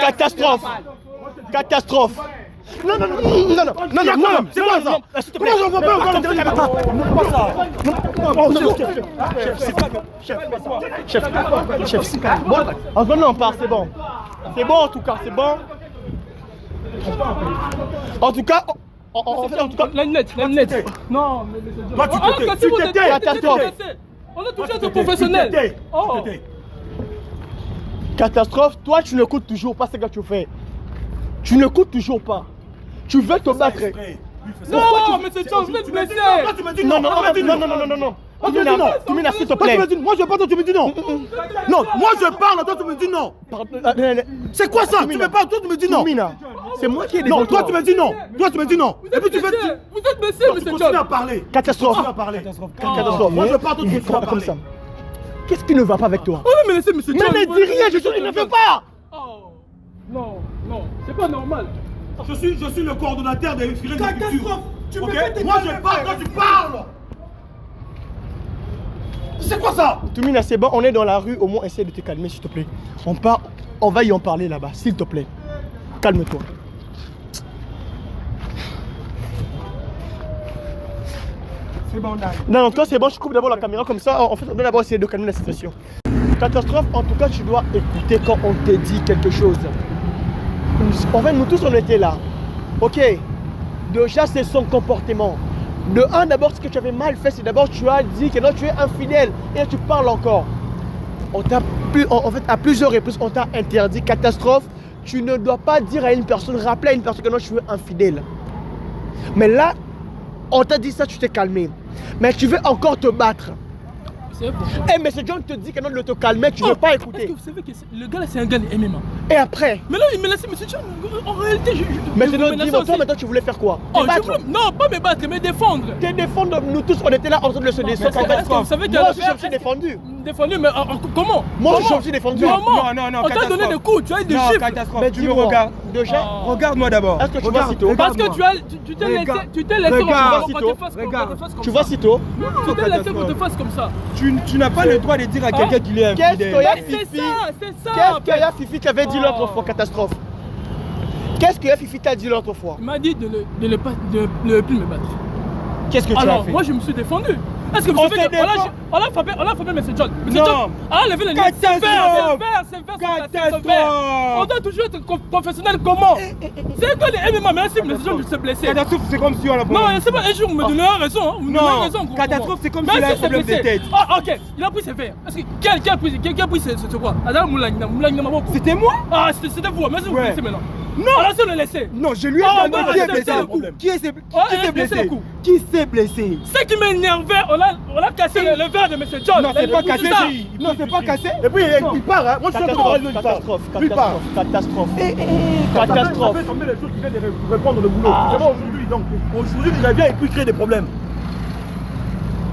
Catastrophe. Catastrophe. Non, c'est quoi ça? S'il te plaît. Chef, bon, on part, c'est bon. C'est bon en tout cas, c'est bon. En tout cas, la net. Non, mais tu t'étais. Catastrophe. On a touché à ton professionnel. Catastrophe, toi tu n'écoutes toujours pas ce que tu fais. Tu n'écoutes toujours pas. Tu veux te battre. Non, mais c'est John, vous êtes blessé. Non. Tumina, s'il te plaît. Moi je parle, toi tu me dis non. Non, moi je parle, toi tu me dis non. C'est quoi ça? Tu me parles, toi tu me dis non. Tumina, c'est moi qui ai des non, toi tu me dis non. Toi tu me dis non. Et puis tu fais. Vous êtes blessé, monsieur John. Continue à parler. Catastrophe. Moi je parle, toi tu continues à parler. Qu'est-ce qui ne va pas avec toi? On va me laisser, monsieur John. Mais ne dis rien, je suis qu'il ne veut pas. Non, c'est pas normal. Je suis le coordonnateur des filets de culture. Tu peux Moi je parle, toi tu parles. C'est quoi ça? Tumina, c'est bon, on est dans la rue, au moins essaie de te calmer s'il te plaît. On va y en parler là-bas, s'il te plaît. Calme-toi. C'est bon, Dan. Non, toi c'est bon, je coupe d'abord la caméra comme ça. En fait, on doit d'abord essayer de calmer la situation. Catastrophe, en tout cas, tu dois écouter quand on te dit quelque chose. En fait, nous tous, on était là. Ok. Déjà, c'est son comportement. De un, d'abord, ce que tu avais mal fait, c'est d'abord, tu as dit que non, tu es infidèle. Et tu parles encore. En fait, à plusieurs reprises, on t'a interdit. Catastrophe, tu ne dois pas dire à une personne, rappeler à une personne que non, tu es infidèle. Mais là, on t'a dit ça, tu t'es calmé. Mais tu veux encore te battre. C'est bon. Eh, mais ce John te dit que non, de te calmer, tu ne veux pas écouter. Est-ce que vous savez que le gars là, c'est un gars de MMA? Et après? Mais là, il me laisse, monsieur John. En réalité, Maintenant, dis-moi, toi, maintenant, tu voulais faire quoi? Non, pas me battre, mais défendre. Te défendre, nous tous, on était là en train de se défendre. Vous savez que moi aussi, je me suis défendu. Défendu, mais comment? Moi, je me suis défendu. Comment? Non, on t'a donné des coups, tu as eu des chiffres. Mais tu me regardes. Déjà, regarde-moi d'abord. Est-ce que tu vois Cito? Parce que tu t'es laissé tu vois Cito? Tu t'es laissé qu'on te fasse comme ça. Tu n'as pas le droit de dire à quelqu'un qu'il est infidèle. Qu'est-ce que Yaya Fifi t'avait dit l'autre fois, Catastrophe? Qu'est-ce que Yaya Fifi t'a dit l'autre fois? Il m'a dit de ne plus me battre. Qu'est-ce que tu as fait? Alors, moi je me suis défendu. Est-ce que vous savez qu'on a frappé M. John? Non. John a levé le nez. C'est vert. On doit toujours être professionnel. Comment? C'est quoi les MMA? Mais si M. John s'est blessé. Catastrophe, c'est comme si on a Non, c'est pas un jour, vous me donnez raison. Non, catastrophe, c'est comme s'il a un problème de tête. Ah, ok, il a pris ses verres. Qui a pris ce quoi? C'était moi? Ah, c'était vous. Merci, vous me laissez maintenant. Non, alors c'est le laisser. Non, je lui ai demandé qui est blessé. Qui s'est blessé? Qui s'est blessé? Ce qui m'énervait, on a cassé le verre de M. John. Non, c'est pas cassé. Non, c'est pas cassé. Et puis il part, hein. Moi je suis Catastrophe. Catastrophe. On met les choses qui viennent de répondre le boulot. C'est bon aujourd'hui, donc. Aujourd'hui, il vient et puis créer des problèmes.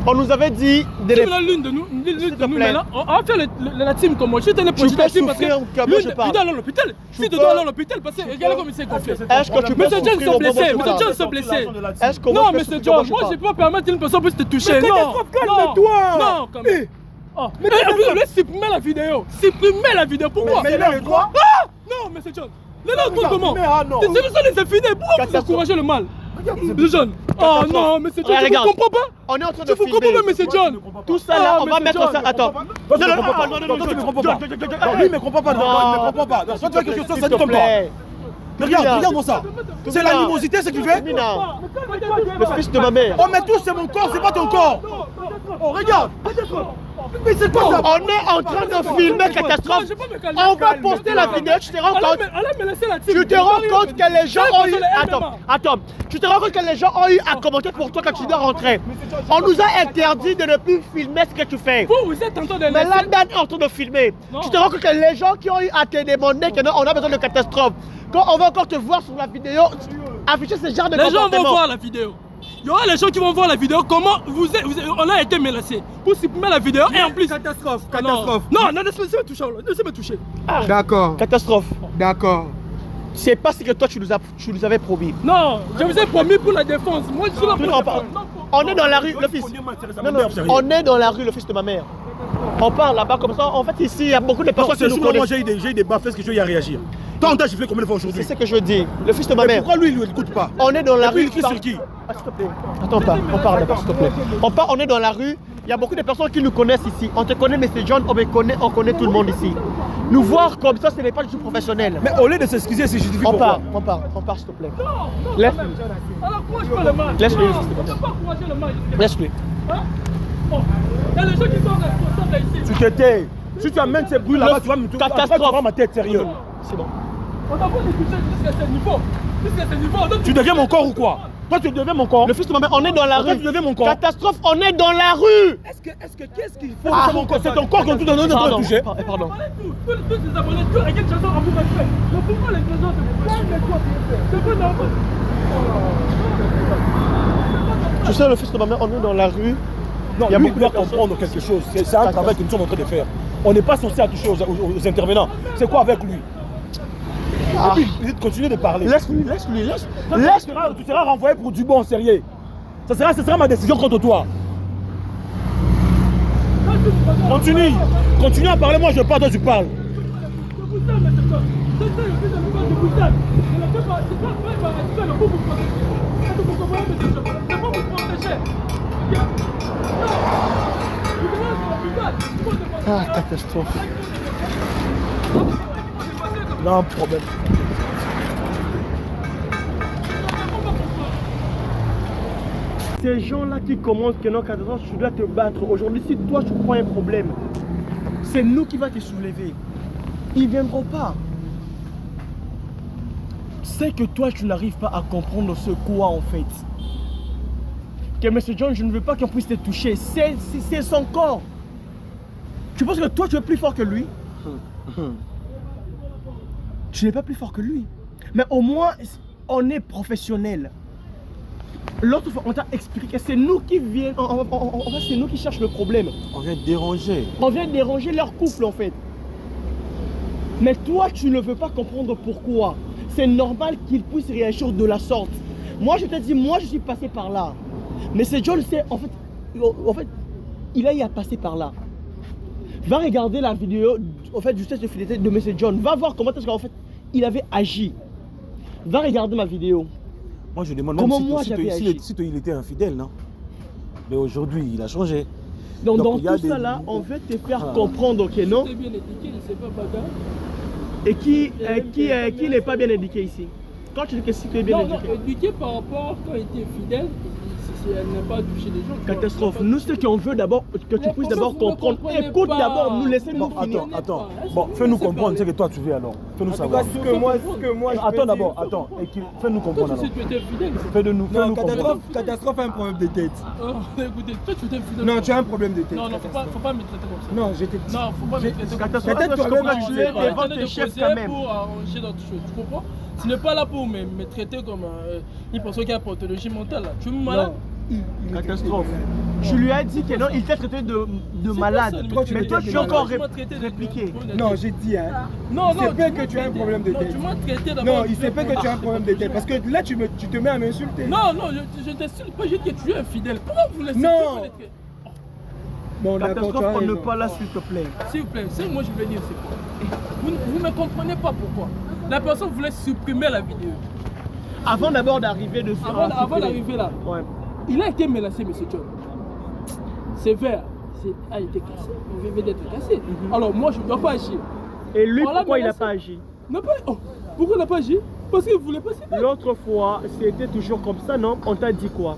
On nous avait dit de l'une de nous maintenant, on va faire la team comme moi. Je t'ai projeté la team parce que il doit aller à l'hôpital. Si tu dois aller à l'hôpital, parce que regardez comme il s'est gonflé. Est-ce que tu peux Monsieur John s'est blessé. Monsieur John s'est blessé. Non, Monsieur John, moi je ne peux pas permettre qu'une personne puisse te toucher. Non, calme-toi. Non, quand même. Mais vous voulez supprimer la vidéo. Supprimez la vidéo pour moi. Mais il a le droit. Non, Monsieur John. Le comment? C'est ça les infidèles. Pourquoi vous encouragez le mal? Monsieur John. Oh non, Monsieur John, tu ne comprends pas? On est en train de filmer. Tu comprends pas, Monsieur John? Tout ça là, on va mettre ça. Attends. Non, tu ne comprends pas. Lui, il ne comprend pas. Il ne comprend pas. Toi, tu as quelque chose, ça dit comme toi. Regarde-moi ça. C'est l'animosité, ce qu'il fait. Le fils de ma mère. Oh, mais tout, c'est mon corps, c'est pas ton corps. Oh, regarde. Mais c'est quoi ça? On est en train de filmer Catastrophe. On va poster la vidéo, tu te rends compte? Tu te rends compte que les gens ont eu... Attends. Tu te rends compte que les gens ont eu à commenter pour toi quand tu dois rentrer. On nous a interdit de ne plus filmer ce que tu fais. Vous êtes en train de... Mais là, Dan est en train de filmer. Tu te rends compte que les gens qui ont eu à te demander que non, on a besoin de Catastrophe. Quand on va encore te voir sur la vidéo, afficher ce genre de comportement. Les gens vont voir la vidéo. Il y aura les gens qui vont voir la vidéo, comment on a été menacé pour supprimer la vidéo et en plus... Catastrophe. Non, laissez-moi toucher. D'accord. Catastrophe. D'accord. C'est pas ce que toi tu nous avais promis. Non, je vous ai promis pour la défense. Moi, je suis là pour la défense. On est dans la rue, le fils. On est dans la rue, le fils de ma mère. On parle là-bas comme ça. En fait, ici, il y a beaucoup de personnes qui nous connaissent. Moi, j'ai eu des baffes, est-ce que je vais y réagir? Toi, on t'a giflé combien de fois aujourd'hui? C'est ce que je dis. Le fils de ma mère. Pourquoi lui, il ne l'écoute pas? On est dans la rue. Il crie sur qui? S'il te plaît. Attends pas. On parle d'abord, s'il te plaît. On est dans la rue. Il y a beaucoup de personnes qui nous connaissent ici. On te connaît, M. John. On connaît tout le monde ici. Nous voir comme ça, ce n'est pas du tout professionnel. Mais au lieu de s'excuser, c'est justifié. On part, s'il te plaît. Laisse-le. Alors, encourage pas le match. Laisse-le. On ne peut pas encourager le match. Laisse-le. Bon, il y a les gens qui sont ici. Tu t'étais. Si tu amènes ces bruits là-bas, tu vas me tuer. Catastrophe. Ma tête, sérieux. C'est bon. On t'a pas écouté jusqu'à ce niveau. Jusqu'à ce niveau. Tu deviens mon corps ou quoi? Toi, tu deviens mon corps. Le fils de ma mère, on est dans la rue. Tu deviens mon corps. Catastrophe, on est dans la rue. Qu'est-ce qu'il faut? C'est ton corps que tu dois toucher. Pardon. Tous ces abonnés, tous les chansons en vous fait. Mais pourquoi les gens c'est pas normal. Tu sais, le fils de ma mère, on est dans la rue. Non, il doit comprendre quelque chose. C'est un travail que nous sommes en train de faire. On n'est pas censé toucher aux intervenants. C'est quoi avec lui? Et puis, il continue de parler. Laisse-lui. Tu seras renvoyé pour du bon, sérieux. Ce sera ma décision contre toi. Continue à parler, moi je parle, toi tu parles. Ah, catastrophe. Non, problème. Ces gens-là qui commencent que non, catastrophe, tu dois te battre. Aujourd'hui, si toi tu prends un problème, c'est nous qui va te soulever. Ils ne viendront pas. C'est que toi, tu n'arrives pas à comprendre ce quoi en fait. Que M. John, je ne veux pas qu'on puisse te toucher. C'est son corps. Tu penses que toi, tu es plus fort que lui? Tu n'es pas plus fort que lui. Mais au moins, on est professionnel. L'autre fois, on t'a expliqué, c'est nous qui viennent, c'est nous qui cherchons le problème. On vient déranger. On vient déranger leur couple en fait. Mais toi, tu ne veux pas comprendre pourquoi. C'est normal qu'ils puissent réagir de la sorte. Moi, je te dis, moi, je suis passé par là. Mais c'est John, c'est en fait, il a y à passer par là. Va regarder la vidéo, en fait, du test de fidélité de M. John. Va voir comment est-ce qu'en fait, il avait agi. Va regarder ma vidéo. Moi, je demande comment même moi si il était infidèle, non? Mais aujourd'hui, il a changé. Donc dans tout ça là, on veut te faire comprendre que non. Bien éduqué, il sait pas bagarre. Et qui n'est pas bien éduqué ici? Quand tu dis que si tu es bien éduqué. Non, éduqué par rapport quand il était fidèle, elle n'a pas touché les gens. Catastrophe. Nous, ce qu'on veut d'abord, que tu puisses d'abord comprendre. Écoute d'abord, nous laisser nous finir. Attends. Bon, fais-nous comprendre ce que toi tu veux alors. Fais-nous savoir. Ce que moi je attends d'abord, attends. Fais-nous comprendre alors. Fais-nous comprendre. Catastrophe a un problème de tête. Écoutez, toi tu étais fidèle. Non, tu as un problème de tête. Non, faut pas me traiter comme ça. Non, j'étais. Non, faut pas me traiter comme ça. Catastrophe. Peut-être que congratulé devant tes chefs quand même. Pour arranger d'autres choses, tu comprends? Tu n'es pas là pour me traiter comme une personne qui a une pathologie mentale. Tu es malade. Catastrophe. Je lui ai dit que non, il t'a traité de malade. Mais toi, tu as encore répliqué. Non, j'ai dit, hein. Non, il se peut que tu aies un problème de tête. Tu m'as traité d'abord. Non, il se peut que tu aies un problème de tête. Parce que là, tu te mets à m'insulter. Non, je ne t'insulte pas, je dis que tu es infidèle. Pourquoi vous laissez non. Bon, catastrophe, on ne pas là, s'il te plaît. S'il vous plaît, c'est moi je veux dire, c'est quoi? Vous ne comprenez pas pourquoi. La personne voulait supprimer la vidéo. Avant d'abord d'arriver dessus. Avant d'arriver là. Ouais. Il a été menacé, M. John. C'est verre a été cassé. Il vient d'être cassé. Alors moi, je ne dois pas agir. Et lui, pourquoi il n'a pas agi? Pourquoi il n'a pas agi? Parce qu'il ne voulait pas s'y mettre. L'autre fois, c'était toujours comme ça, non? On t'a dit quoi?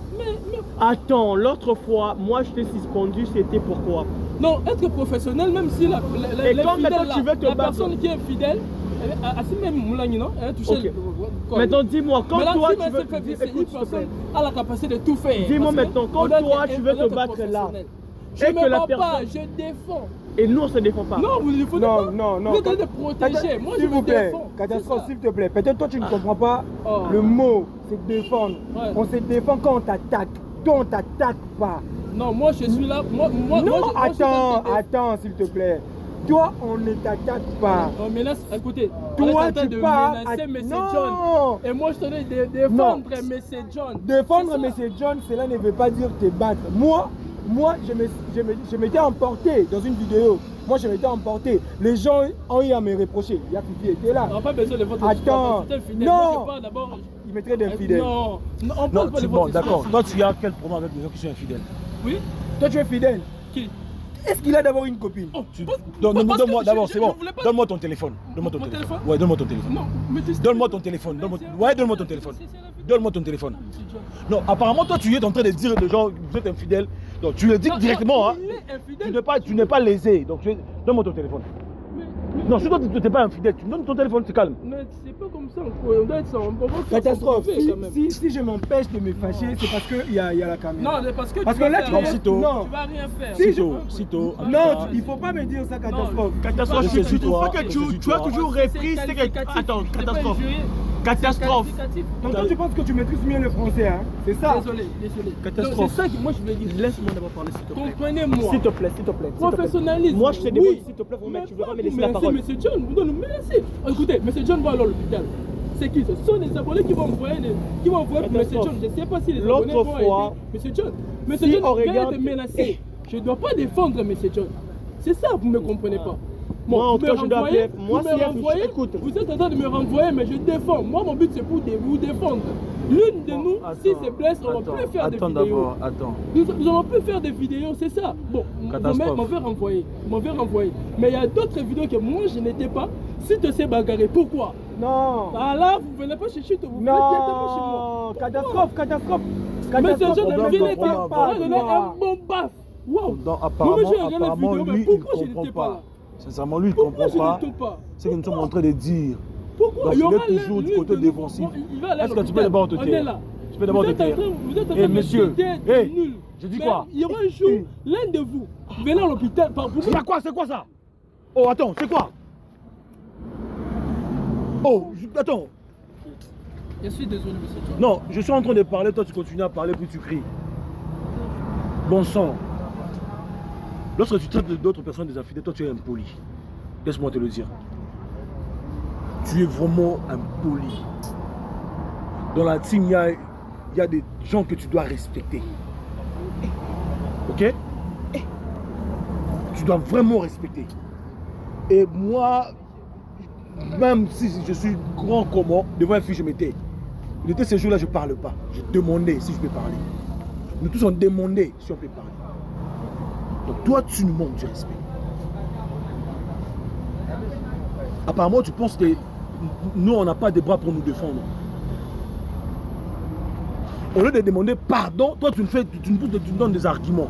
Attends, l'autre fois, moi je t'ai suspendu, c'était pourquoi? Non, être professionnel, même si la personne qui est fidèle, assez même Moulani, non? Elle a touché le... Maintenant, dis-moi, quand toi tu veux... Écoute, personne a la capacité de tout faire. Dis-moi maintenant, quand toi tu veux te battre là, je ne me bats pas, je défends. Et nous on se défend pas. Non, vous ne défendez pas. Non. Vous êtes de protéger. Moi, s'il vous plaît, catastrophe, s'il te plaît. Peut-être toi tu ne comprends pas le mot, c'est défendre. On se défend quand on t'attaque. Toi on t'attaque pas. Non, moi je suis là. Non, attends, s'il te plaît. Toi, on ne t'attaque pas. On menace, écoutez, Toi, on est en train tu de pars menacer à... M. Non. John. Et moi, je tenais de défendre M. John. Défendre M. John, cela ne veut pas dire te battre. Moi, je m'étais emporté dans une vidéo. Moi, je m'étais emporté. Les gens ont eu à me reprocher. Il y a qui était là. On n'a pas besoin de votre Attends. Non. Il me traite d'infidèle. Non, on Non, parle pas de bon, votre d'accord. histoire. Toi, tu as quel problème avec les gens qui sont infidèles? Oui. Toi, tu es fidèle. Qui? Est-ce qu'il a d'abord une copine? Oh, Donne-moi d'abord, c'est bon. Donne-moi ton téléphone. Donne-moi ton Mon téléphone. téléphone? Ouais, donne-moi ton téléphone. Non, mais tu sais- Donne-moi ton téléphone. Ouais, donne-moi ton téléphone. Donne-moi ton téléphone. M. John. Non, apparemment, toi, tu es en train de dire aux gens que vous êtes infidèles. Donc, tu le dis Non, directement. Hein. il est infidèle. Tu n'es pas lésé. Donc, donne-moi ton téléphone. Non, si toi, tu n'es pas infidèle, tu me donnes ton téléphone, c'est calme. Mais c'est pas comme ça, on doit être ça. On va faire Catastrophe. ça privé, quand même. Si je m'empêche de me fâcher, c'est parce qu'il y a la caméra. Non, c'est parce que Parce tu que vas là, faire tu rien. sitôt. Non. Tu vas rien faire. Si, Sitôt. Non, il ne faut pas me dire ça, catastrophe. Catastrophe, Je sais tu trouves pas toi, que je sais tu as toi. toujours repris. C'est que. Attends, catastrophe. Catastrophe. Donc toi, tu penses que tu maîtrises mieux le français, hein? C'est ça? Désolé. Catastrophe. Donc, c'est ça que moi je voulais dire. Laisse-moi d'abord parler, s'il te plaît. Comprenez-moi. S'il te plaît, s'il te plaît. s'il te plaît. Professionnalisme. Moi, je te demande, Oui. s'il te plaît, Mais tu veux pas me vous laisser la menacez parole. M. John, vous devez nous menacer. Écoutez, M. John va aller à l'hôpital. C'est qui? Ce sont des abonnés qui vont envoyer pour M. John. Je ne sais pas si les abonnés L'autre vont fois, aider M. John. M. si John on vient regarde- de menacer. Je ne dois pas défendre M. John. C'est ça, vous ne me comprenez pas. Moi, en vous tout me cas, je dois renvoyez, appeler- moi, vous si me elle- renvoyez, écoute. vous êtes en train de me renvoyer, mais je défends. Moi, mon but, c'est pour vous défendre. L'une de nous, si se blesse, on va plus faire des vidéos. Attends. Nous allons plus faire des vidéos, c'est ça. Bon, Catastrophe. m'avait renvoyé. Mais il y a d'autres vidéos que moi, je n'étais pas. Si tu sais bagarrer, pourquoi? Non. Ah là, vous venez pas chercher, vous venez directement chez moi. Non. Catastrophe. Mais ce genre de problème, ville était problème, pas problème. un bon baf. Waouh. Donc, Moi, j'ai regardé la apparemment, vidéo, mais lui, il pourquoi je ne n'étais comprend pas là? pas. Sincèrement, lui, il ne Pourquoi comprend je pas n'étais pas? ce que nous sommes en train de dire. Pourquoi? Donc, Il y aura il est toujours du côté défensif. Est-ce que tu peux d'abord te On est taire? là. Tu peux d'abord te taire. Vous êtes en train Eh, de monsieur, citer nul. je dis Mais quoi? Il y aura un jour, l'un de vous, venez à l'hôpital. C'est quoi ça? Oh, attends, c'est quoi? Oh, attends. Je suis désolé, monsieur John. Non, je suis en train de parler, toi tu continues à parler, puis tu cries. Bon sang. Lorsque tu traites d'autres personnes des infidèles, toi tu es impoli. Laisse-moi te le dire. Tu es vraiment impoli. Dans la team, il y a des gens que tu dois respecter. Ok? Tu dois vraiment respecter. Et moi, même si je suis grand comment, devant une fille, je m'étais. Il était ces jours-là, je ne parle pas. Je demandais si je peux parler. Nous tous on demandait si on peut parler. Donc toi, tu nous manques du respect. Apparemment, tu penses que nous, on n'a pas de bras pour nous défendre. Au lieu de demander pardon, toi, tu nous donnes des arguments.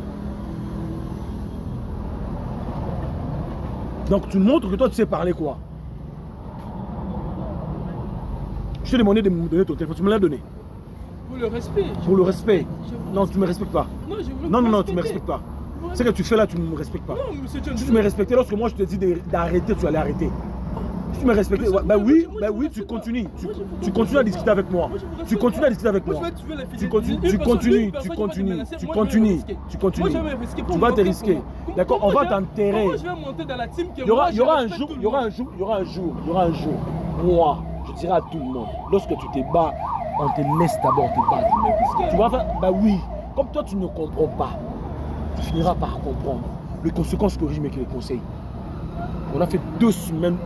Donc tu montres que toi, tu sais parler quoi. Je t'ai demandé de me donner ton téléphone, tu me l'as donné. Pour le respect. Pour le respect. Non, tu ne me respectes pas. Non, je veux Non, vous non, tu ne me respecter. respectes pas. Ce que tu fais là, tu ne me respectes pas. Non, monsieur John. Si tu me respectais, lorsque moi je te dis d'arrêter, tu allais arrêter. Si tu me respectais, ouais, bah oui, tu continues. Tu continues à discuter avec moi. Tu continues à discuter avec moi. Tu continues. Tu vas te risquer. D'accord, on va t'enterrer. Moi, je vais monter dans la team que Il y aura un jour, moi, je dirai à tout le monde, lorsque tu te bats, on te laisse d'abord te battre. Tu vas faire, bah oui, comme toi tu ne comprends pas, tu finiras par comprendre les conséquences que le régime qui les conseille. On a fait 2 semaines,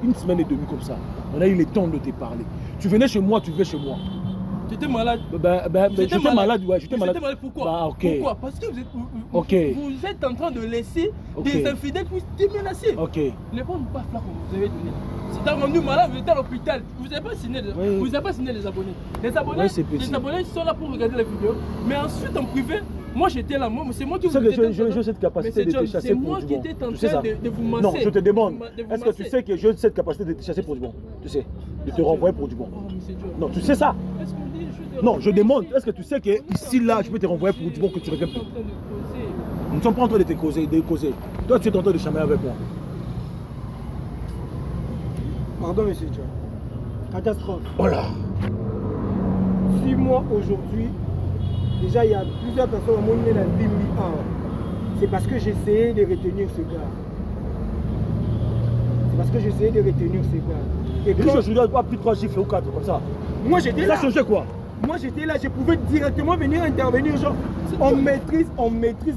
une semaine et demie comme ça. On a eu le temps de te parler. Tu venais chez moi, tu vais chez moi. Tu étais malade. J'étais malade, ouais, j'étais malade. Pourquoi? Bah, ok. Pourquoi? Parce que vous êtes en train de laisser des infidèles pour te menacer. Ok. Les bons pas là que vous avez donné. C'est rendu malade, vous êtes à l'hôpital. Vous n'avez pas signé les abonnés. Les abonnés, les abonnés sont là pour regarder les vidéos. Mais ensuite en privé, moi j'étais là, c'est moi qui vous j'ai cette capacité de te chasser pour du bon. C'est moi qui étais en train de vous masser. Non, je te demande, est-ce que tu sais que j'ai cette capacité de te chasser pour du bon? Tu sais, de te renvoyer pour du bon. Non, tu sais ça? Non, je demande, est-ce que tu sais que ici, là, je peux te renvoyer pour du bon que tu reviens plus? Nous ne sommes pas en train de te causer, Toi, tu es en train de chamailler avec moi. Pardon, monsieur John. Catastrophe. Voilà. 6 mois aujourd'hui, déjà il y a plusieurs personnes au monde qui ont la vie. C'est parce que j'essayais de retenir ce gars. C'est parce que j'essayais de retenir ces gars. Et quand je dois pas plus 3 chiffres ou 4 comme ça. Moi j'étais là. Ça changeait quoi? Moi j'étais là, je pouvais directement venir intervenir, genre on maîtrise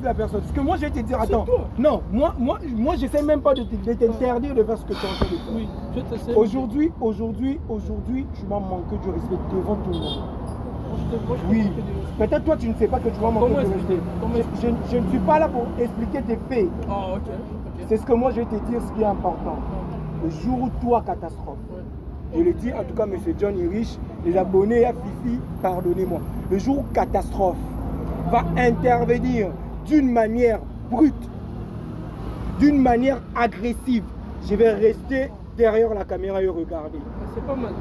la personne. Parce que moi je vais te dire, attends, non, moi j'essaie même pas de t'interdire de faire ce que tu es en train de faire. Oui, je t'essaie. Aujourd'hui, tu m'as manqué du respect devant tout le monde. Oui, peut-être toi tu ne sais pas que tu vas manquer du respect. Je ne suis pas là pour expliquer tes faits. Ah, ok. C'est ce que moi je vais te dire, ce qui est important. Le jour où toi, catastrophe, je le dis en tout cas, M. John est riche, les abonnés à Fifi, pardonnez-moi. Le jour où catastrophe va intervenir d'une manière brute, d'une manière agressive, je vais rester derrière la caméra et regarder. C'est pas mal.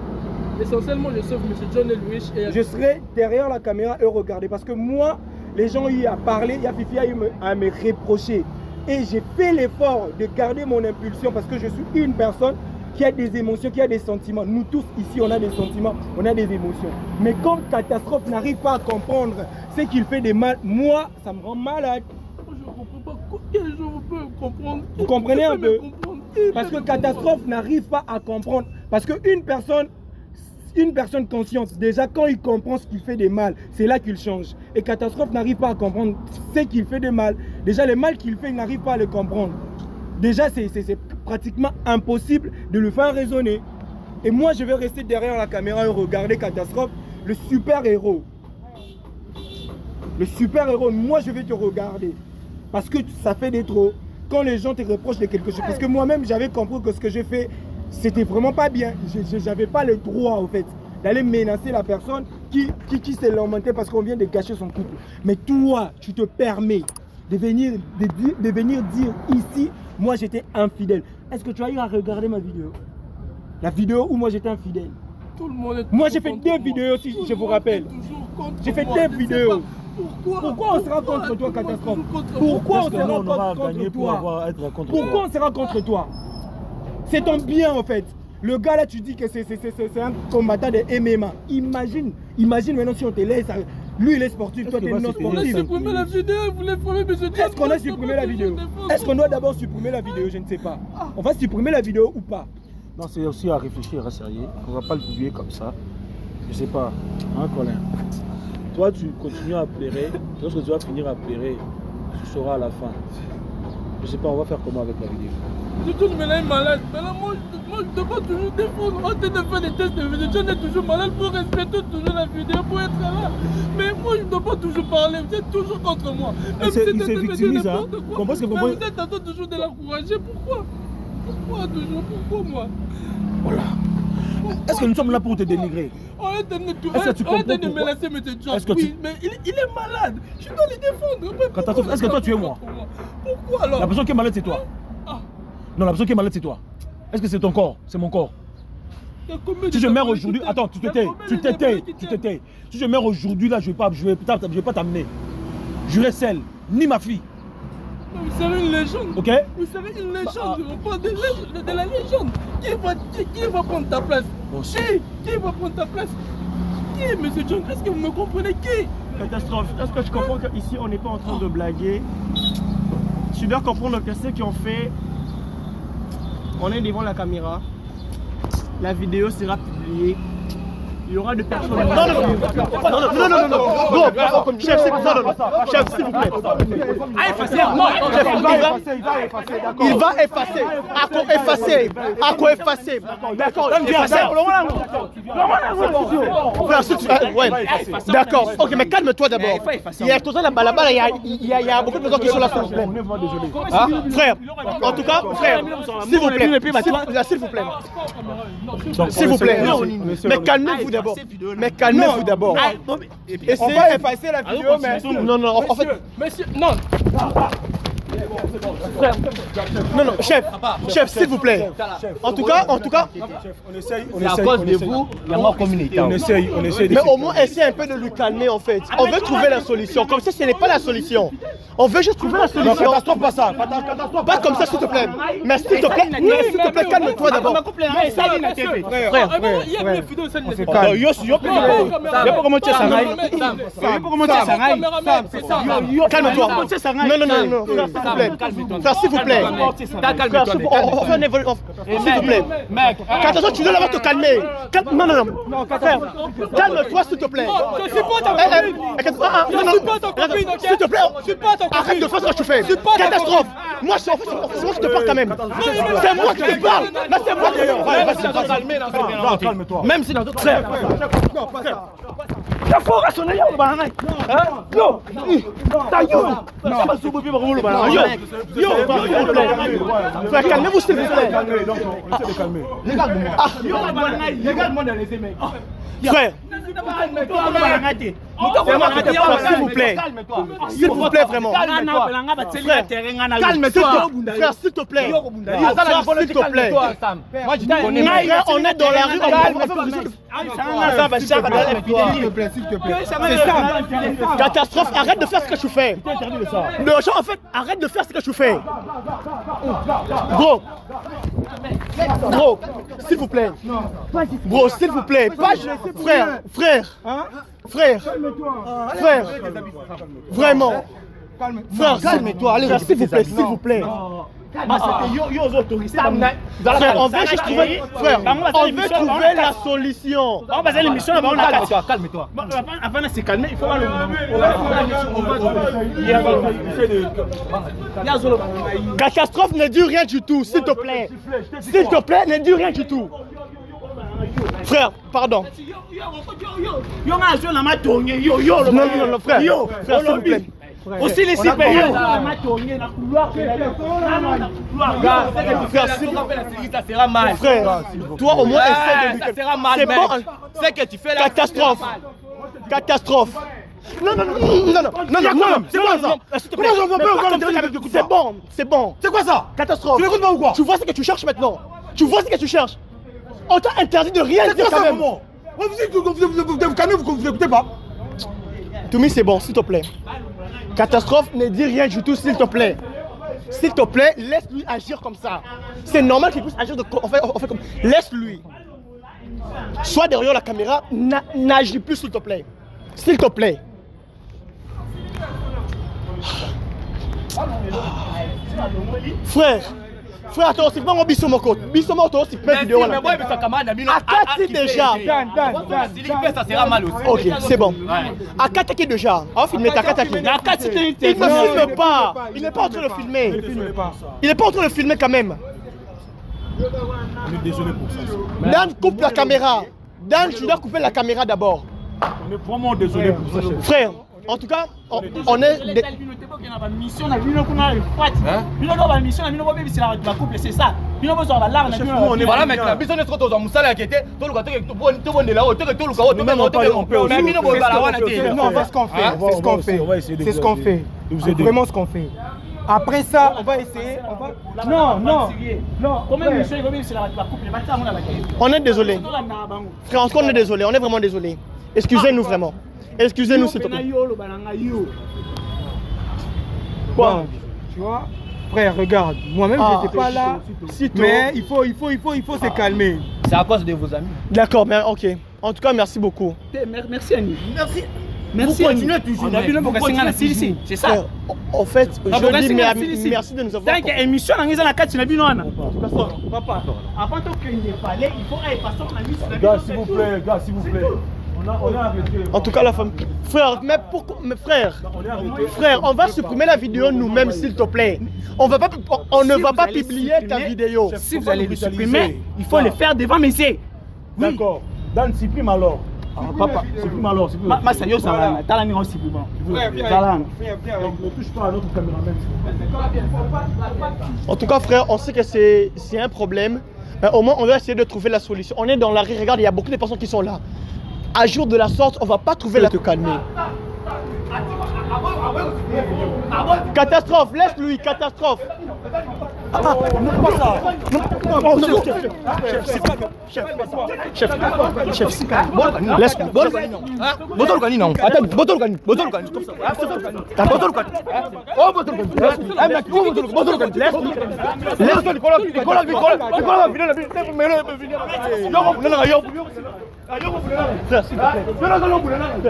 Essentiellement, je sauve M. John et Louis. Je serai derrière la caméra et regarder. Parce que moi, les gens y ont parlé, il y a Fifi à me reprocher. Et j'ai fait l'effort de garder mon impulsion parce que je suis une personne qui a des émotions, qui a des sentiments. Nous tous ici, on a des sentiments, on a des émotions. Mais quand Catastrophe n'arrive pas à comprendre ce qu'il fait de mal, moi, ça me rend malade. Je ne comprends pas. Quel jour vous pouvez comprendre? Vous comprenez un peu? Parce que Catastrophe n'arrive pas à comprendre. Parce qu'une personne consciente, déjà quand il comprend ce qu'il fait de mal, c'est là qu'il change. Et Catastrophe n'arrive pas à comprendre ce qu'il fait de mal. Déjà le mal qu'il fait, il n'arrive pas à le comprendre. Déjà c'est pratiquement impossible de le faire raisonner. Et moi je vais rester derrière la caméra et regarder Catastrophe, le super-héros. Le super-héros, moi je vais te regarder. Parce que ça fait des trop. Quand les gens te reprochent de quelque chose, parce que moi-même j'avais compris que ce que j'ai fait, c'était vraiment pas bien. J'avais pas le droit en fait d'aller menacer la personne qui s'est lamentée parce qu'on vient de gâcher son couple. Mais toi, tu te permets de venir dire ici, moi j'étais infidèle. Est-ce que tu as eu à regarder ma vidéo? La vidéo où moi j'étais infidèle. Tout le monde est moi j'ai fait 2 vidéos si je vous rappelle. J'ai fait 2 vidéos. Pourquoi on sera contre toi, Catastrophe? Pourquoi on sera contre toi? Pourquoi on sera contre toi? C'est ton bien en fait. Le gars là, tu dis que c'est un combattant de MMA. Imagine maintenant si on te laisse. Lui il est sportif, toi tu es non sportif. On a supprimé la vidéo, vous voulez former M. John. Est-ce qu'on a supprimé la vidéo? Est-ce qu'on doit d'abord supprimer la vidéo? Je ne sais pas. On va supprimer la vidéo ou pas? Non, c'est aussi à réfléchir, à sérieux. On ne va pas le publier comme ça. Je sais pas. Hein, Colin? Toi, tu continues à pleurer. Lorsque tu vas finir à pleurer, tu sauras à la fin. Je sais pas, on va faire comment avec la vidéo? Tout le monde est malade. Mais là, moi, je dois toujours défendre. En train de faire des tests de vidéo, John est toujours malade pour respecter toujours la vidéo, pour être là. Mais moi, je ne dois pas toujours parler. Vous êtes toujours contre moi. Il s'est victimisé, hein? Mais vous êtes en train toujours de l'encourager. Pourquoi? Pourquoi toujours? Pourquoi moi? Voilà. Est-ce que nous sommes là pour te dénigrer? Arrête de me laisser M. John. Oui, mais il est malade. Je dois le défendre. Catastrophe, est-ce que toi tu es moi? Pourquoi alors? La personne qui est malade, c'est toi. Non, la personne qui est malade, c'est toi. Est-ce que c'est ton corps? C'est mon corps. Si je meurs aujourd'hui, attends, tu te tais. Si je meurs aujourd'hui, là, je vais pas t'amener. Je reste seul, ni ma fille. Vous serez une légende. Ok? Vous serez une légende. On parle de la légende. Qui va prendre ta place? Bon, qui va prendre ta place? Qui, M. John? Est-ce que vous me comprenez? Qui? Catastrophe. Est-ce que je comprends qu'ici, on n'est pas en train de blaguer? Tu dois comprendre que ceux qui ont fait... On est devant la caméra. La vidéo sera publiée. Il y aura des personnes... Non, chef, s'il vous plaît. Il va effacer. D'accord. D'accord. Ok, mais calme-toi d'abord. Il y a tout ça là-bas. Il y a beaucoup de personnes qui sont là. Frère, en tout cas, frère, s'il vous plaît. S'il vous plaît. Mais calmez-vous d'abord. On va effacer la vidéo, mais... Non, en fait... Monsieur, non. Non, chef, s'il vous plaît. En tout cas, c'est à cause de vous, il y a mort communautaire. On essaye. Mais au moins, essayer un peu de lui calmer en fait. On veut trouver la solution. Comme ça, ce n'est pas la solution. On veut juste trouver la solution. Catastrophe, pas ça. Pas comme ça, s'il te plaît. Mais s'il te plaît, calme-toi d'abord. Frère. Il y a une vidéo, ça ne l'est pas. Il y a pas comment tu es Saraï. Calme-toi. Non. vous plaît. Frère, s'il vous plaît. Frère, s'il vous plaît. Mec, Attention, tu dois d'abord te calmer. Non, non, non. Frère, calme-toi, s'il te plaît. Je suis pas ta copine. Je suis pas ta copine, ok? S'il te plaît. Je suis pas ta copine. Arrête de faire ce que tu fais. Catastrophe. Moi, c'est moi qui te parle quand même. C'est moi qui te parle. Mais c'est moi qui te parle. calme-toi. Même si dans d'autres frères. Non, pas ça. La forêt sonne là au banane. Yo. Ta yo. Non, pas sous bébé le banane. Yo. Frère, calmez-vous s'il vous plaît. Regarde-moi dans les mecs. Frère. S'il vous plaît. S'il vous plaît, vraiment. Calme-toi. Frère, s'il te plaît. S'il te plaît. Moi, je te connais. On est dans la rue. S'il te plaît. Catastrophe, arrête de faire ce que tu fais. Non, en fait, arrête de faire ce que tu fais. Bro, s'il vous plaît. Bro, s'il vous plaît. Frère. Vraiment. Frère, calme-toi. Allez, s'il vous plaît. Frère, on veut juste trouver. Frère, on veut trouver la solution. Calme-toi. Avant de se calmer, il faut voir le Catastrophe ne dit rien du tout, s'il te plaît. S'il te plaît, ne dis rien du tout. Frère, pardon. Non, frère. Frère, s'il vous plaît. Aussi les supérieurs. Ça sera mal. Frère, toi au moins essaie de ça sera mal. C'est bon. C'est que tu fais la Catastrophe. Non. C'est quoi ça? C'est bon. C'est quoi ça? Catastrophe. Tu l'écoutes pas ou quoi? Tu vois ce que tu cherches maintenant? On t'a interdit de rien dire quand même. Vous calmez, vous écoutez pas? Toumi, c'est bon, s'il te plaît. Catastrophe, ne dis rien du tout, s'il te plaît. S'il te plaît, laisse-lui agir comme ça. C'est normal qu'il puisse agir on fait comme... Laisse-lui. Sois derrière la caméra, n'agis plus, s'il te plaît. S'il te plaît. Frère, attends, c'est pas mon bissomo côte. Bissomo, toi aussi, fais vidéo là. Akati déjà. Ça sera mal aussi. Ok, c'est bon. Akataki déjà. On va filmer Akataki. Il ne filme pas. Il n'est pas en train de filmer. Il n'est pas en train de filmer quand même. On est désolé pour ça. Dan, coupe la caméra. Dan, tu dois couper la caméra d'abord. On est vraiment désolé pour ça. Frère, en tout cas, on est... Voilà mec, la mission est trop aux moussala qui était tout le côté tout bon de là-haut, tout le côté même on peut aussi. Non, on va ce qu'on fait. C'est ce qu'on fait. Vraiment ce qu'on fait. Après ça, on va essayer. Non. On est désolé. Frère, en tout cas, on est désolé. On est vraiment désolé. Excusez-nous vraiment. Excusez-nous s'il te plaît. Quoi? Tu vois? Frère, regarde. Moi-même, je n'étais pas là. Mais il faut se calmer. C'est à cause de vos amis. D'accord, mais ok. En tout cas, merci beaucoup. Merci Annie. Merci. Vous continuez toujours. C'est ça. En fait, je dis merci de nous avoir. Tant que émission on est dans la carte na bino wana. Papa. Avant que il fallait, il faut aller passer na mission. Gars, s'il vous plaît. En tout cas, la femme. Frère, mais pourquoi? Mais frère, on va supprimer la vidéo nous-mêmes, s'il te plaît. On ne va pas publier ta vidéo. Si vous allez le supprimer, il faut le faire devant mes yeux. D'accord. Dan, supprime alors. Papa, supprime alors. Ma sayo ça va. T'as la nuit aussi pour moi. Ne touche pas à notre caméraman. En tout cas, frère, on sait que c'est un problème. Mais au moins, on va essayer de trouver la solution. On est dans la rue, regarde, il y a beaucoup de personnes qui sont là. À jour de la sorte, on va pas trouver la te calmer. Catastrophe, laisse-lui, catastrophe. Chef, laisse-lui. Botol Kani non. Attends, Botol Kani.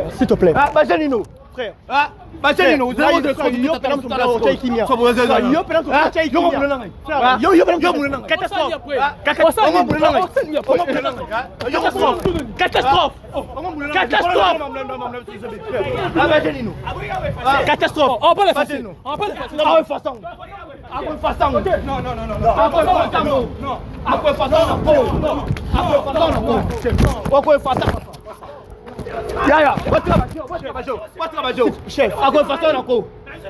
S'il te plaît. Bajanino. frère. Ah, bachani no, Frère, yo pena mtunda wote kimia. Frère, yo pena mtunda wote kimia. Frère, yo pena mtunda. Catastrophe. Catastrophe. Catastrophe. On va les passer. On va les passer. Ah ouais, façon. Ah ouais, façon. Non. Ah ouais, façon. Non. Ah ouais, façon. Non. Ah ouais, façon. Ya, what trabalho? Chef, agora façon encore.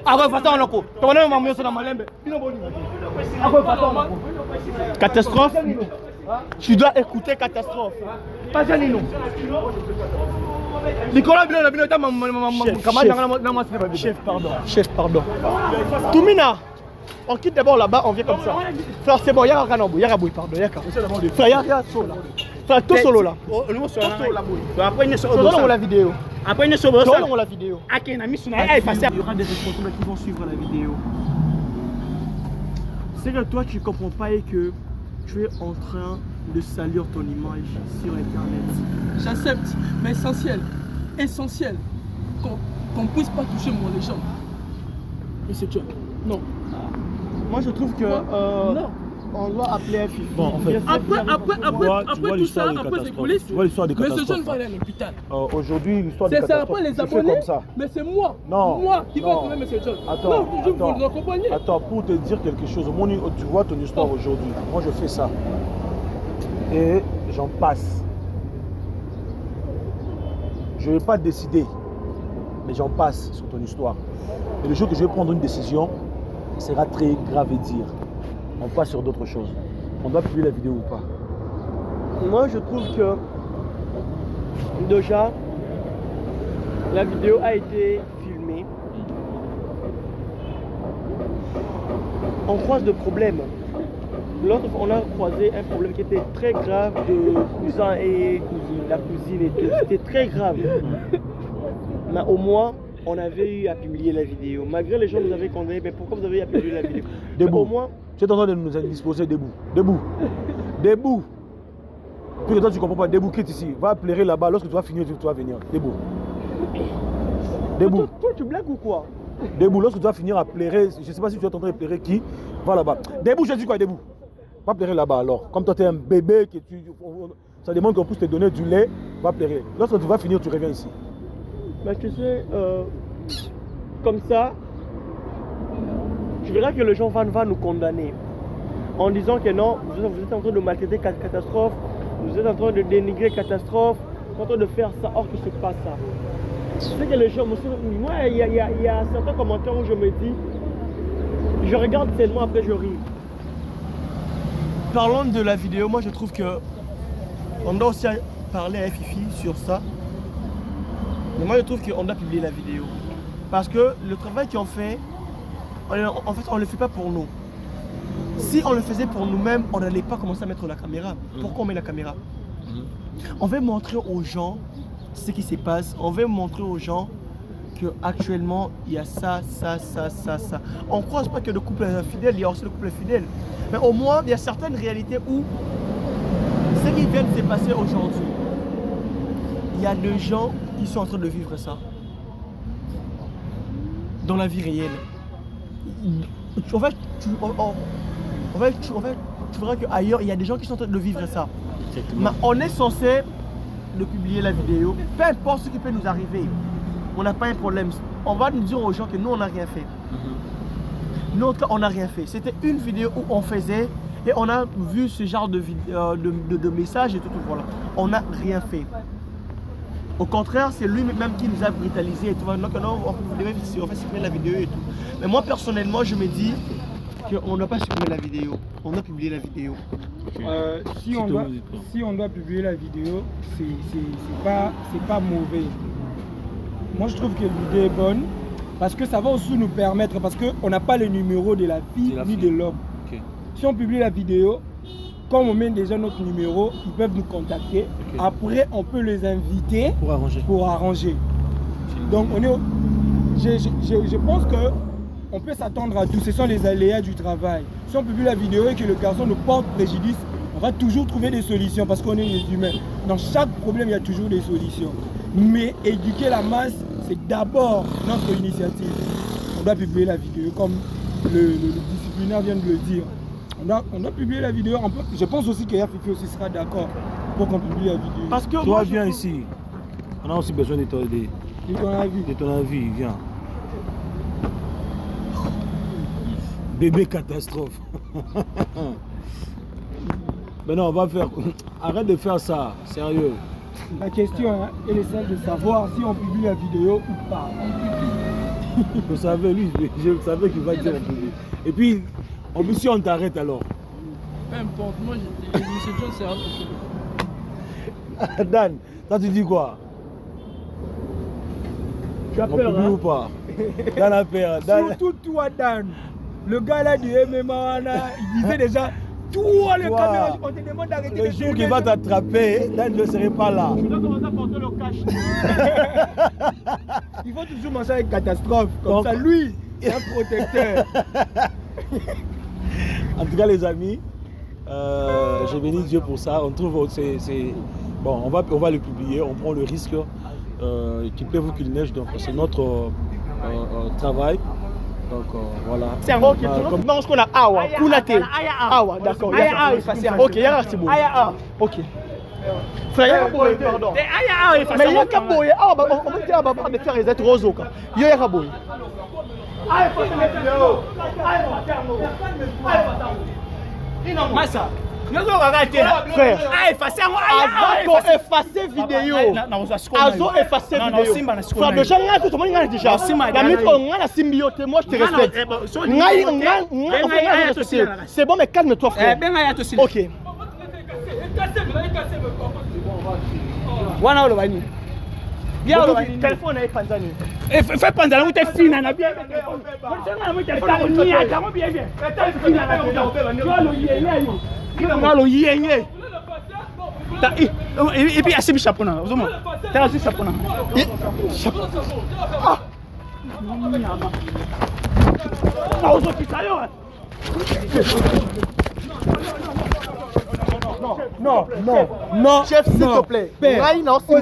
Agora façon encore. Tô não mamãe só na malembe. Agora façon encore. Catastrophe. Tu dois écouter catastrophe. Pas Janino. Nicolas Bilo, Chef, pardon. Toumina, on quitte d'abord là-bas, on vient comme ça. Frère, c'est bon, y'a Ranambo, y'a Raboui, pardon, y'a frère, y'a solo là. Frère, tout solo là. Après, on la vidéo. Après, on la vidéo. Il y aura des responsables qui vont suivre la vidéo. C'est que toi, tu comprends pas et que tu es en train de salir ton image sur Internet. J'accepte, mais essentiel, qu'on ne puisse pas toucher mon légende. Et c'est tout. Non. Moi, je trouve que non. On doit appeler FIFI. Bon, en fait, après tout ça, après ces coulisses, tu vois l'histoire des mais catastrophes. ce jeune va aller à l'hôpital. Aujourd'hui, l'histoire des C'est catastrophes. pas les tu fais abonnés, comme ça. mais c'est moi. Non, moi qui vais non. trouver M. John. Attends, non, je vous accompagner. Attends, pour te dire quelque chose, tu vois ton histoire aujourd'hui. Moi, je fais ça. Et j'en passe. Je ne vais pas décider, mais j'en passe sur ton histoire. Et le jour que je vais prendre une décision, sera très grave et dire. On passe sur d'autres choses. On doit publier la vidéo ou pas? Moi, je trouve que déjà, la vidéo a été filmée. On croise de problèmes. L'autre fois, on a croisé un problème qui était très grave de cousin et cousine, la cousine et tout. C'était très grave. Mais au moins, on avait eu à publier la vidéo. Malgré les gens nous avaient condamné, mais pourquoi vous avez eu à publier la vidéo? Debout. Au moins, tu es en train de nous indisposer debout. Debout. Debout. Puis que toi tu comprends pas, debout, quitte ici. Va pleurer là-bas. Lorsque tu vas finir, tu vas venir. Debout. Debout. Toi, tu blagues ou quoi? Debout. Lorsque tu vas finir à pleurer, je ne sais pas si tu es en train de pleurer qui, va là-bas. Debout, je dis quoi, debout. Va pleurer là-bas alors. Comme toi tu es un bébé, que ça demande qu'on puisse te donner du lait, va pleurer. Lorsque tu vas finir, tu reviens ici. Mais tu sais, comme ça, tu verras que le gens va nous condamner en disant que non, vous êtes en train de maltraiter catastrophe, vous êtes en train de dénigrer catastrophe, vous êtes en train de faire ça, or que c'est pas ça. Tu sais que les gens, moi il y a certains commentaires où je me dis, je regarde seulement après je ris. Parlons de la vidéo, moi je trouve que on doit aussi parler à FIFI sur ça. Mais moi je trouve qu'on doit publier la vidéo. Parce que le travail qu'on fait, en fait on ne le fait pas pour nous. Si on le faisait pour nous-mêmes, on n'allait pas commencer à mettre la caméra. Pourquoi on met la caméra? On veut montrer aux gens ce qui se passe. On veut montrer aux gens qu'actuellement il y a ça. On ne croise pas que le couple est infidèle, il y a aussi le couple fidèle. Mais au moins il y a certaines réalités où ce qui vient de se passer aujourd'hui, il y a des gens qui sont en train de vivre ça dans la vie réelle. En fait, tu verras qu'ailleurs, il y a des gens qui sont en train de vivre ça. Mais on est censé de publier la vidéo, peu importe ce qui peut nous arriver. On n'a pas un problème. On va nous dire aux gens que nous, on n'a rien fait. Nous, en tout cas, on n'a rien fait. C'était une vidéo où on faisait et on a vu ce genre de messages et tout, voilà. On n'a rien fait. Au contraire, c'est lui-même qui nous a brutalisé et tout. Donc, non, on va supprimer la vidéo et tout. Mais moi, personnellement, je me dis qu'on n'a pas supprimé la vidéo. On a publié la vidéo. Si on doit publier la vidéo, c'est pas mauvais. Moi, je trouve que l'idée est bonne parce que ça va aussi nous permettre, parce qu'on n'a pas le numéro de la fille ni de l'homme. Okay. Si on publie la vidéo, comme on met déjà notre numéro, ils peuvent nous contacter. Okay. Après, on peut les inviter pour arranger. Donc, je pense qu'on peut s'attendre à tout. Ce sont les aléas du travail. Si on publie la vidéo et que le garçon nous porte préjudice, on va toujours trouver des solutions parce qu'on est des humains. Dans chaque problème, il y a toujours des solutions. Mais éduquer la masse, c'est d'abord notre initiative. On doit publier la vidéo comme le disciplinaire vient de le dire. On doit publier la vidéo. Je pense aussi que Fifi aussi sera d'accord pour qu'on publie la vidéo. Parce que toi, viens ici. On a aussi besoin de t'aider. De ton avis. De ton avis, viens. Bébé catastrophe. Mais non, on va faire. Arrête de faire ça, sérieux. La question hein, elle est celle de savoir si on publie la vidéo ou pas. Je savais, lui, je savais qu'il va dire on publie. Et puis, en plus, si on t'arrête alors. Peu importe, moi, M. John, c'est un peu. Dan, toi tu dis quoi? tu as On peur, publie hein? ou pas? Dan a peur. Dan... Surtout toi, Dan. Le gars là du MMA, il disait déjà toi les caméras, on te demande d'arrêter. Le jour qu'il va t'attraper, Dan ne serait pas là. Tu dois commencer à porter le cash. Il faut toujours manger avec catastrophe. Comme ça, lui, il est un protecteur. En tout cas, les amis, je bénis Dieu pour ça. On trouve bon, on va le publier. On prend le risque qu'il pleuve ou qu'il neige. Donc, c'est notre travail. Donc voilà. C'est un ok. Non, ce qu'on a Awa, Kunate. Awa, d'accord. Ok, Yara Tibou. Ok. Frère, Yara Boye, pardon. Mais Yara Boye, on va dire à faire les êtres roseaux. Yara Boye. Massa. Frère, avant effacer vidéo, azo effacer vidéo. Frère, déjà on a tout le monde déjà. La minute on a la symbiote, moi je te respecte. C'est bon mais calme-toi frère. Ok. Wana lo bani. Bien lo bani. Téléphone est panzani. Fais pantalon, t'es fine, na bien. Et puis, assez chapeau. T'as assez chapeau. Non, chef, s'il te plaît. Ngai non, mais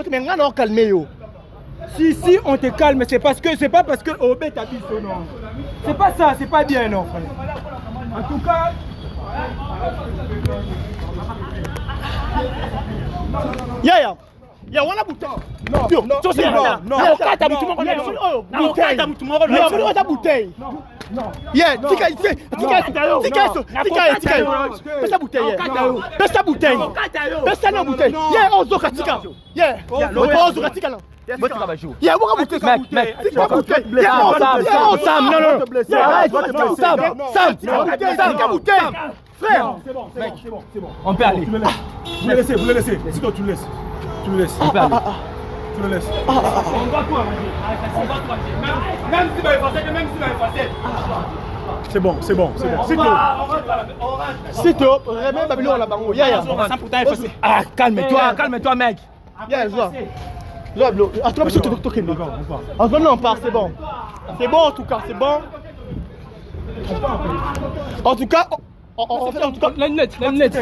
ngai non calmer yo. Si on te calme, c'est pas parce que Obé t'a dit son nom. C'est pas ça, c'est pas bien non frère. En tout cas. Ya wana bouteille. Non. Bouteille. Yeah, tika. Pesa bouteille. Pesa bouteille. Pesa na bouteille. Yeah, on zoka tika. Yeah. On zoka tika. Yeah, on va bouteille. Mec. Tika bouteille. Yeah, Sam. Non. Sam, tika bouteille. Frère. C'est bon. On peut aller. Vous le laissez. Si toi tu le laisses. On peut aller. Tu le laisses. On va tout arranger. Même si va effacer. C'est bon. Si tu remets Babylone la bango. Yeah. On va sans pourtant effacer. Ah, calme-toi, mec. Yeah, attends, monsieur, on part, c'est bon. C'est bon en tout cas, c'est bon. En tout cas, la net. Non, mais tu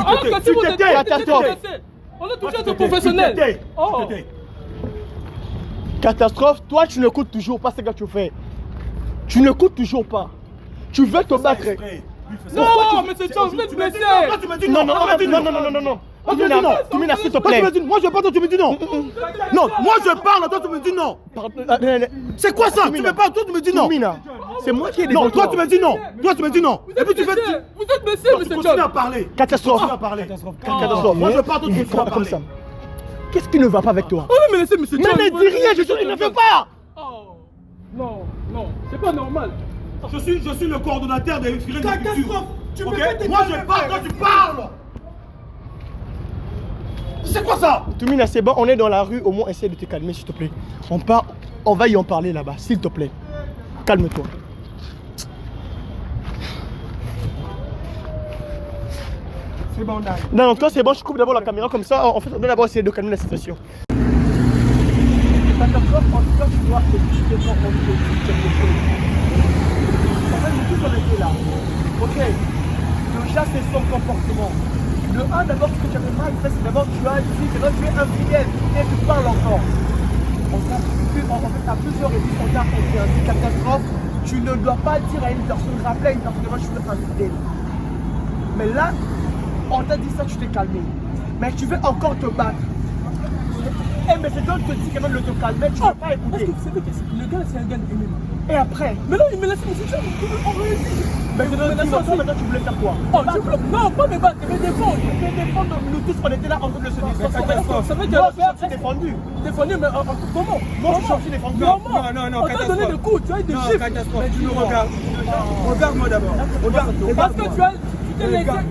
t'étais. On a touché à ton professionnel. Catastrophe, toi tu n'écoutes toujours pas ce que tu fais. Tu n'écoutes toujours pas. Tu veux te battre. Non, mais c'est ça, vous êtes blessé. Non. Tu me dis s'il te plaît. Moi je parle, toi tu me dis non. Non, moi je parle, toi tu me dis non. C'est quoi ça? Tu me parles, toi tu me dis non. C'est moi qui ai des non, toi tu me dis non. Et puis tu fais. Vous êtes blessé, monsieur John. Continue à parler. Catastrophe. Moi je parle, toi tu me comme ça. Qu'est-ce qui ne va pas avec toi? Oh mais laissez monsieur John. Mais ne dis rien, je ne veux pas. Non, c'est pas normal. Je suis le coordonnateur des filets de Catastrophe. Tu peux moi je parle, toi tu parles. C'est quoi ça? Toumina, c'est bon, on est dans la rue, au moins essaie de te calmer s'il te plaît. On va y en parler là-bas, s'il te plaît. Calme-toi. C'est bon, Dan. Non, toi c'est bon, je coupe d'abord la caméra comme ça, en fait on doit d'abord essayer de calmer la situation. Catastrophe, en tout cas tu dois expliquer quand on te dit quelque chose. En fait, nous tous on était là. Ok. Le chat c'est son comportement. De un, d'abord, ce que tu avais mal fait, c'est d'abord tu as dit que là, tu es infidèle et tu parles encore. En fait, à plusieurs reprises, on t'a dit catastrophe. Tu ne dois pas dire à une personne, rappeler à une personne, moi je suis infidèle. Mais là, on t'a dit ça, tu t'es calmé. Mais tu veux encore te battre. Eh, mais c'est toi qui te dis quand même de te calmer, tu ne veux pas écouter. Parce que vous savez que le gars, c'est un gars de MMA. Et après? Mais là, il me laisse me dire, on réussit. Mais maintenant, tu voulais faire quoi? Oh, non, pas me battre, me défendre. Mais défendre, nous tous, on était là en train de se défendre. Ça veut Moi, dire je suis défendu. Défendu, mais comment? Moi, je suis sorti défendu. Non, On t'a donné des coups, tu as eu des chiffres. Catastrophe, tu nous regardes. Regarde-moi d'abord. Parce que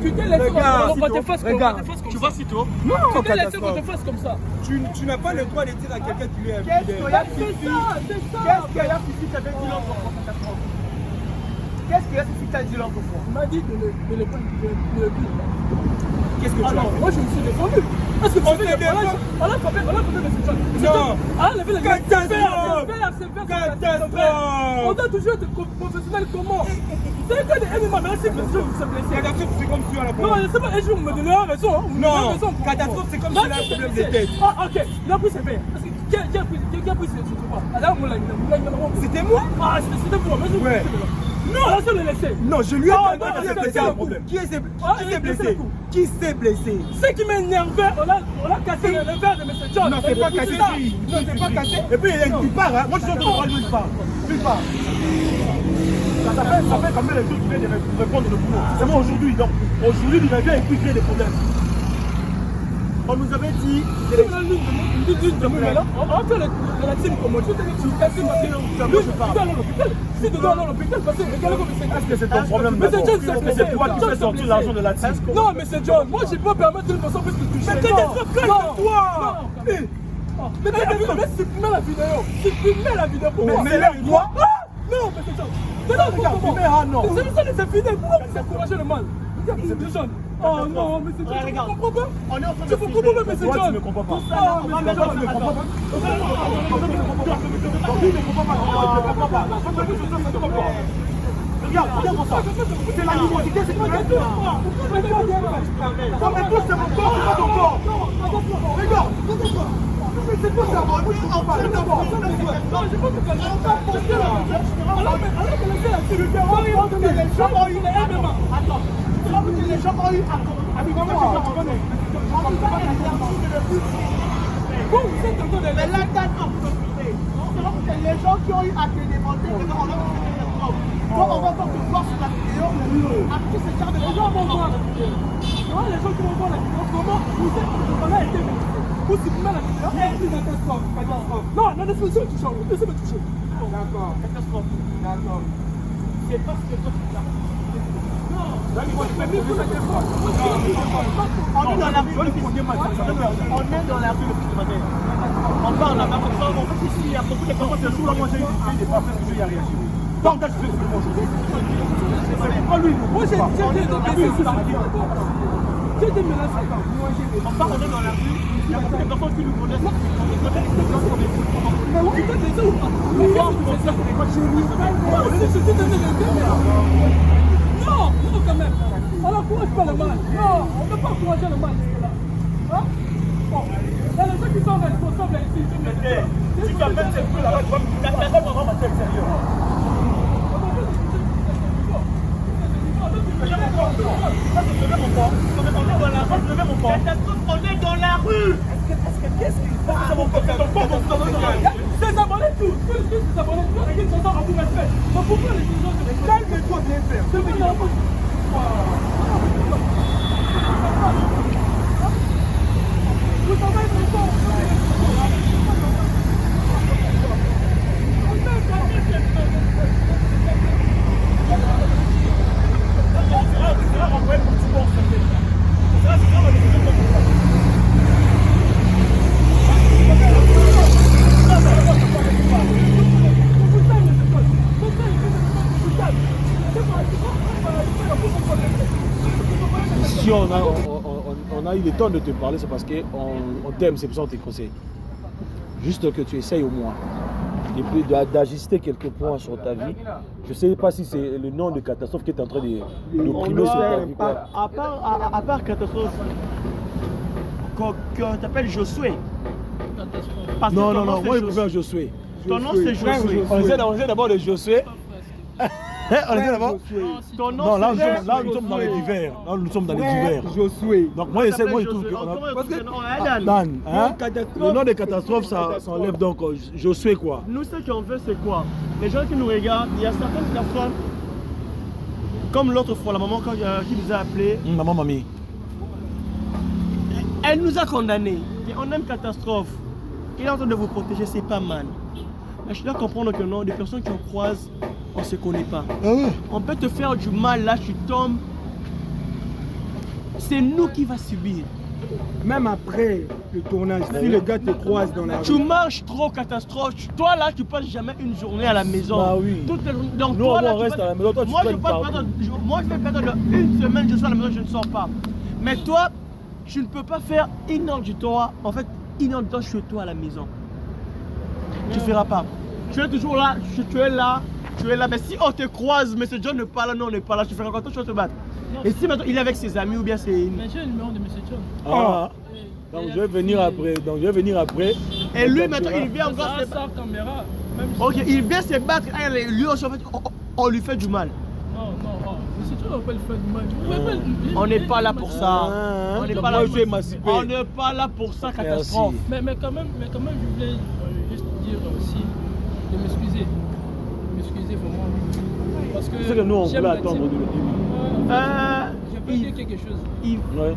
tu t'es laissé qu'on te fasse comme ça. Tu vois, Sito? Non, tu t'es laissé qu'on te fasse comme ça. Tu n'as pas le droit de dire à quelqu'un qui lui est Qu'est-ce infidèle. qu'il y a Fifi qui avait dit l'autre fois? Qu'est-ce qu'il y a Fifi qui t'a dit l'autre fois? Il m'a dit de le prendre. Qu'est-ce que tu as Alors, moi je me suis défendu. Parce que On s'est défendu. on a frappé M. John. Non. Ah, levé la Catastrophe. Catastrophe. On doit toujours être professionnel comment? C'est un cas de MMA, mais là c'est M. John qui s'est blessé. Catastrophe, c'est comme tu as la Non, problème. c'est pas un jour, vous me donnez raison. Non, catastrophe, c'est comme si elle a un problème de tête. Ah, ok. Il a pris ses verres. Parce que qui a pris ses droits? Alors, C'était moi? Ah, c'était pour moi. Ouais. Non, là, c'est le laisser. Non, je lui ai Ah, dit non, qui s'est c'est blessé. un problème. Qui s'est Ah, il a blessé? blessé. Qui s'est blessé? Ce qui m'énervait, on a cassé le verre de M. John. Non, c'est pas cassé. Non, c'est pas cassé. Et puis il part, hein. Moi je suis en train de lui part. Il part. Ça fait quand même les trucs qui viennent de répondre le boulot. C'est moi aujourd'hui, donc aujourd'hui il vient et puis il crée des problèmes. On nous avait dit. On a fait la team comme moi. Je t'ai dit, tu casses ma team. Moi je parle. Si tu dois aller à l'hôpital, parce que regardez comme c'est. Est-ce que c'est ton problème? Mais c'est John, c'est toi qui fais sortir l'argent de la team. Non, mais c'est John. Moi, je peux pas permettre une façon plus que tu Mais calme-toi! Mais supprimez la vidéo. Supprimez la vidéo pour moi. Mais là, il doit. Non, mais c'est John. Mais non, regarde, c'est ça, c'est fidèle. Pourquoi vous encouragez le mal? C'est John. Oh non, mais c'est John. Tu comprends pas? On est en train de Tu comprends pas, mais c'est John. Tu ne comprends pas. Ah, mais c'est John. Tu ne comprends pas. Regarde ça. C'est l'animosité, c'est quoi? Non, mais toi, c'est mon corps, c'est pas ton corps. Regarde. C'est quoi ça? Oui, on parle d'abord. Non, je pense que alors que le gars, c'est le gars. Les gens ont eu les MMA. Attends. Les gens ont eu avec moi. Vous êtes en train de Mais la date en profiter. C'est les gens qui ont eu à te démonter, on leur fait des preuves. Quand on va encore te voir sur la vidéo, après ce genre de les gens vont voir la vidéo. Tu vois, les gens qui vont voir la vidéo, comment vous êtes, on a été blessé. Vous supprimez la vidéo, et puis catastrophe. Non, la définition, tu changes, laissez-moi toucher. D'accord. catastrophe. D'accord. C'est parce que toi tu l'as. Mais vous êtes quoi? On est dans la rue. On est dans la rue depuis ce matin. On parle là-bas comme ça. En fait, ici, il y a beaucoup de personnes qui sont là. Moi, j'ai eu des pas fait que j'ai réagi. Donc, là, je fais ce que moi je fais. C'est pas lui. Moi, j'ai été menacé. On parle, on est dans la rue. Il y a beaucoup de personnes qui nous connaissent. Mais oui, tu t'es ou pas? Mais qu'est-ce que tu fais ça? Non, non, quand même. On n'encourage pas le mal. Non, on ne peut pas encourager le mal. Hein? Bon, il y a les gens qui sont responsables ici. Si tu appelles ces coups là-bas, tu vas me faire vraiment ma tête sérieux. On est dans la rue. Qu'est-ce qu'il faut que ça C'est abonnés tous. C'est abonnés tous. Ils sont en tout respect. Mais pourquoi les gens se Calme-toi bien faire. c'est pas la faute. Vous savez, Si on a eu le temps de te parler, c'est parce qu'on t'aime, c'est pour ça qu'on te conseille. Juste que tu essayes au moins. et puis d'ajuster quelques points sur ta vie. Je ne sais pas si c'est le nom de catastrophe qui est en train d'opprimer sur ta vie. À part catastrophe, qu'on t'appelle Josué. Parce que Non, ton non, nom, non, c'est moi je préfère Josué. Ton nom c'est Josué. On essaie d'abord de Josué. On essaie d'abord. Ton nom Non, là c'est nous sommes dans les divers. Là nous sommes dans les Frère divers. Josué. Donc moi j'essaie, moi je trouve que... Parce que Dan, hein? Catastrophe. Le nom de catastrophe, ça enlève donc Josué quoi. nous, ce qu'on veut, c'est quoi? Les gens qui nous regardent, il y a certaines personnes, comme l'autre fois, la maman qui nous a appelé, Maman, mamie. elle nous a condamnés. Et on aime catastrophe. Il est en train de vous protéger, c'est pas mal. Mais je dois comprendre que non, des personnes qu'on croise, on ne se connaît pas. On peut te faire du mal, là tu tombes. C'est nous qui va subir. Même après le tournage, si le gars te croise dans la Tu rue, marches trop catastrophe. Toi là, tu passes jamais une journée à la maison. Bah oui. Donc Nous, toi là, on tu reste passes- à la maison, toi, tu moi, je traînes peux pas partout. perdre, moi, je vais perdre une semaine, je suis à la maison, je ne sors pas. Mais toi, tu ne peux pas faire une heure du temps. En fait, une heure de temps chez toi à la maison. Tu ne feras pas. Tu es toujours là, tu es là, tu es là. Mais si on te croise, mais ce John n'est pas là, non, on n'est pas là, tu feras quoi? Toi, tu vas te battre. Et si maintenant il est avec ses amis ou bien c'est. Mais j'ai le numéro de M. John. Ah. Donc je vais venir après. Et lui maintenant il vient encore se battre. Sa caméra. Même si- Ok, il vient se battre. Ah, lui aussi, en fait, on lui fait du mal. Non, non, M. John, on peut le faire du mal. On n'est pas là pour ça. On n'est pas là Moi, pour je suis émancipé. On n'est pas là pour ça, catastrophe. Mais quand même, je voulais juste dire aussi de m'excuser. M'excuser vraiment. Parce que C'est que nous on j'aime voulait la attendre team. au début. Je peux dire quelque chose. Yves, Ouais.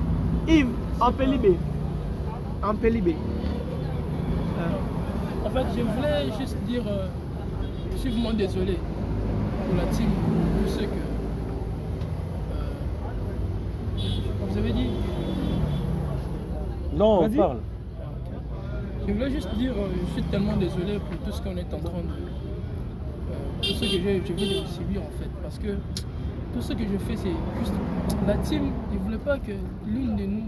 Yves, en Pélibé. En Pélibé. En fait, je voulais juste dire, je suis vraiment désolé pour la team, pour ceux que vous avez dit. Non, on Vas-y. parle. Je voulais juste dire, je suis tellement désolé pour tout ce qu'on est en train de... tout ce que je viens de subir en fait. Parce que tout ce que je fais, c'est juste... La team, ils ne voulaient pas que l'une de nous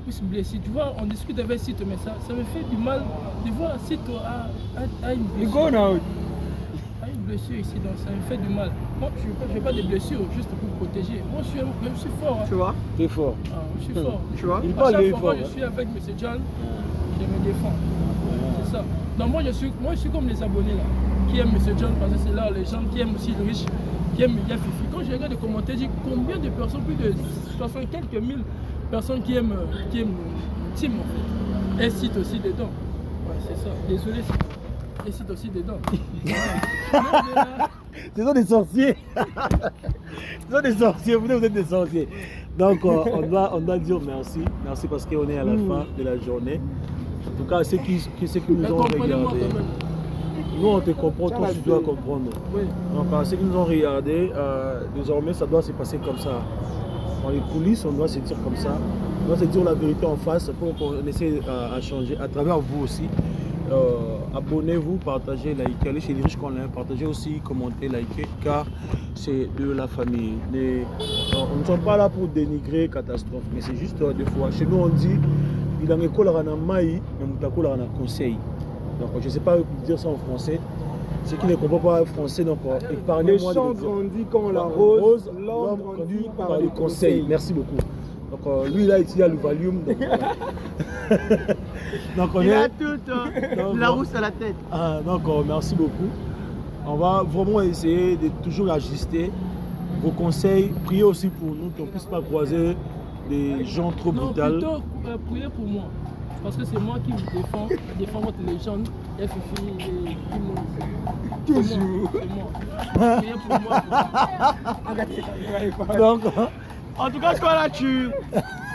puisse blesser. Tu vois, on discute avec Sito, mais ça me fait du mal de voir Sito a une you blessure. go now. A une blessure ici, donc ça me fait du mal. Moi, je n'ai pas de blessure juste pour protéger. Moi, je suis fort. Hein. Tu vois? T'es fort. Ah, je suis fort. Tu vois? Il À parle chaque de fois fort. que je suis avec M. John, je me défends. C'est ça. Donc moi je suis comme les abonnés là, qui aiment M. John parce que c'est là les gens qui aiment aussi le riche, qui aiment Miguel Fifi. Quand je regarde les commentaires, je dis combien de personnes, plus de 60 quelques mille personnes qui aiment le team en fait. Et Site aussi dedans. Ouais, c'est ça. Désolé Site. Et Site aussi dedans. Ce sont des sorciers. Ce sont des sorciers, vous êtes des sorciers. Donc on doit dire merci. Merci parce qu'on est à la fin de la journée. En tout cas, ceux qui Mais nous ont comprenez-moi regardé. quand même. Nous on te comprend, toi tu dois comprendre. Oui. Donc ceux qui nous ont regardé, désormais ça doit se passer comme ça. Dans les coulisses, on doit se dire comme ça. On doit se dire la vérité en face pour qu'on essaie à changer à travers vous aussi. Abonnez-vous, partagez, likez, allez chez les riches qu'on l'aime, partagez aussi, commentez, likez, car c'est de la famille. On ne sommes pas là pour dénigrer catastrophe, mais c'est juste des fois. Chez nous on dit, il a un école à maï, mais il a un conseil. Donc je ne sais pas dire ça en français. Ceux qui ne comprennent pas le français, donc Les parlez-moi champs de grandit quand la rose, l'homme grandit par les conseils. Merci beaucoup. Donc lui là il a le Valium. Donc on Il a est... toute Donc, la rousse à la tête. donc merci beaucoup. On va vraiment essayer de toujours ajuster vos conseils. Priez aussi pour nous qu'on ne puisse pas croiser des gens trop Non, brutaux. plutôt priez pour moi. Parce que c'est moi qui vous défends votre légende, FFI et tout le monde. Toujours. C'est moi. Priez pour moi. Donc, En tout cas, toi là,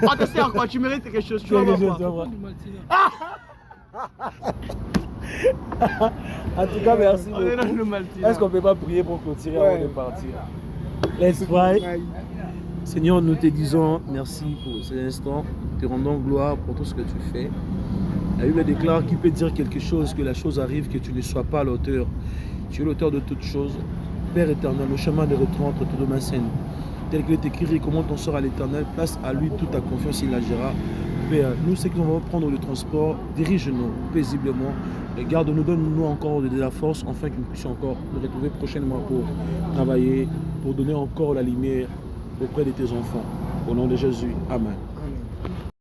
on te sert quoi? Tu mérites quelque chose. Tu vas voir quoi? en tout cas, merci On est dans beaucoup. le Maltina. Est-ce qu'on ne peut pas prier pour clôturer Ouais. avant de partir? Let's pray. Seigneur, nous te disons merci pour cet instant. Nous te rendons gloire pour tout ce que tu fais. La Bible déclare qui peut dire quelque chose, que la chose arrive, que tu ne sois pas l'auteur. Tu es l'auteur de toutes choses. Père éternel, le chemin de retour entre tes deux mains saines. Tel qu'il est écrit, comment ton sort à l'éternel, place à lui toute ta confiance, il agira. Père, nous, ceux qui vont prendre le transport, dirige-nous paisiblement et garde-nous, donne-nous encore de la force afin que nous puissions encore nous retrouver prochainement pour travailler, pour donner encore la lumière auprès de tes enfants. Au nom de Jésus, Amen.